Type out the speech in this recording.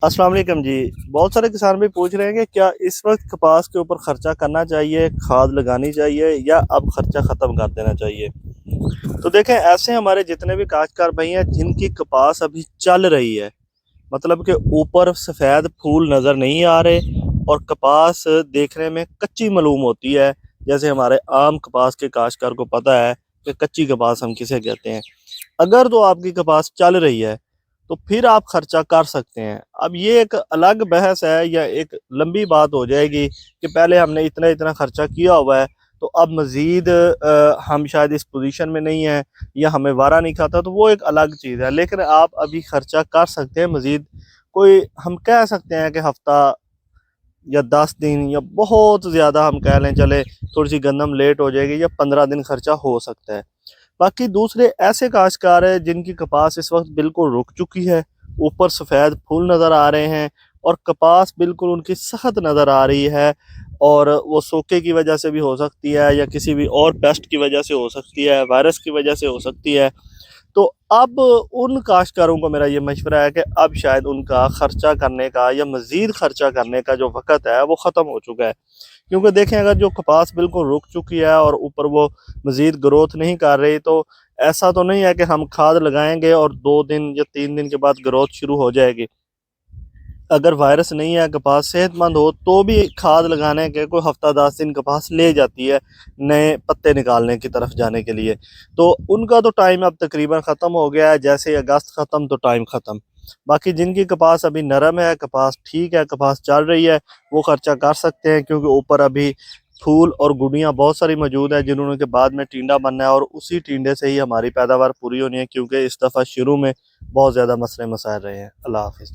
अस्सलाम वालेकुम जी। बहुत सारे किसान भी पूछ रहे हैं कि क्या इस वक्त कपास के ऊपर खर्चा करना चाहिए, खाद लगानी चाहिए या अब खर्चा ख़त्म कर देना चाहिए। तो देखें, ऐसे हमारे जितने भी काश्तकार भाई हैं जिनकी कपास अभी चल रही है, मतलब कि ऊपर सफ़ेद फूल नज़र नहीं आ रहे और कपास देखने में कच्ची मालूम होती है। जैसे हमारे आम कपास के काश्तकार को पता है कि कच्ची कपास हम किसे कहते हैं। अगर तो आपकी कपास चल रही है तो फिर आप खर्चा कर सकते हैं। अब ये एक अलग बहस है या एक लंबी बात हो जाएगी कि पहले हमने इतना इतना खर्चा किया हुआ है तो अब मज़ीद हम शायद इस पोजीशन में नहीं है या हमें वारा नहीं खाता, तो वो एक अलग चीज़ है। लेकिन आप अभी खर्चा कर सकते हैं मज़ीद। कोई हम कह सकते हैं कि हफ्ता या 10 दिन या बहुत ज़्यादा हम कह लें चले थोड़ी सी गंदम लेट हो जाएगी या 15 दिन खर्चा हो सकता है। बाकी दूसरे ऐसे काश्तकार हैं जिनकी कपास इस वक्त बिल्कुल रुक चुकी है, ऊपर सफ़ेद फूल नज़र आ रहे हैं और कपास बिल्कुल उनकी सख्त नज़र आ रही है, और वो सोके की वजह से भी हो सकती है या किसी भी और पेस्ट की वजह से हो सकती है, वायरस की वजह से हो सकती है। तो अब उन काश्तकारों को मेरा ये मशवरा है कि अब शायद उनका खर्चा करने का या मज़ीद खर्चा करने का जो वक़्त है वो ख़त्म हो चुका है। क्योंकि देखें, अगर जो कपास बिल्कुल रुक चुकी है और ऊपर वो मज़ीद ग्रोथ नहीं कर रही, तो ऐसा तो नहीं है कि हम खाद लगाएंगे और 2 दिन या 3 दिन के बाद ग्रोथ शुरू हो जाएगी। अगर वायरस नहीं है, कपास सेहतमंद हो, तो भी खाद लगाने के कोई हफ्ता 10 दिन कपास ले जाती है नए पत्ते निकालने की तरफ जाने के लिए। तो उनका तो टाइम अब तकरीबन ख़त्म हो गया है। जैसे ही अगस्त ख़त्म तो टाइम ख़त्म। बाकी जिनकी कपास अभी नरम है, कपास ठीक है, कपास चल रही है, वो खर्चा कर सकते हैं क्योंकि ऊपर अभी फूल और गुड़ियाँ बहुत सारी मौजूद है जिन्होंने के बाद में टींडा बनना है और उसी टींडे से ही हमारी पैदावार पूरी होनी है, क्योंकि इस दफ़ा शुरू में बहुत ज़्यादा मसले मसाइल रहे हैं। अल्लाह हाफिज़।